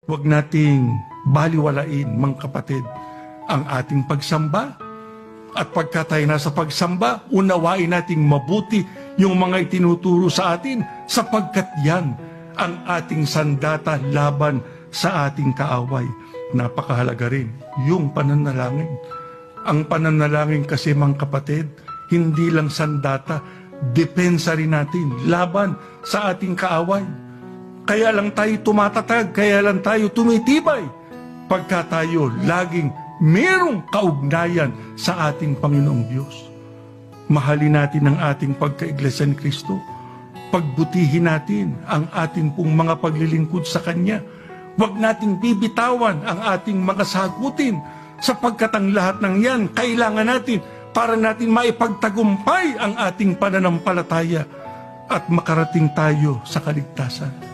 Huwag nating baliwalain, mga kapatid, ang ating pagsamba. At pagka tayo nasa pagsamba, unawain nating mabuti yung mga itinuturo sa atin, sapagkat yan ang ating sandata laban sa ating kaaway. Napakahalaga rin yung pananalangin. Ang pananalangin kasi, mga kapatid, hindi lang sandata, depensa rin natin laban sa ating kaaway. Kaya lang tayo tumatatag, kaya lang tayo tumitibay, pagka tayo laging merong kaugnayan sa ating Panginoong Diyos. Mahalin natin ang ating pagkaiglesia ni Kristo. Pagbutihin natin ang ating pong mga paglilingkod sa Kanya. Huwag nating bibitawan ang ating mga sagutin, sapagkat ang lahat ng yan kailangan natin para natin maipagtagumpay ang ating pananampalataya at makarating tayo sa kaligtasan.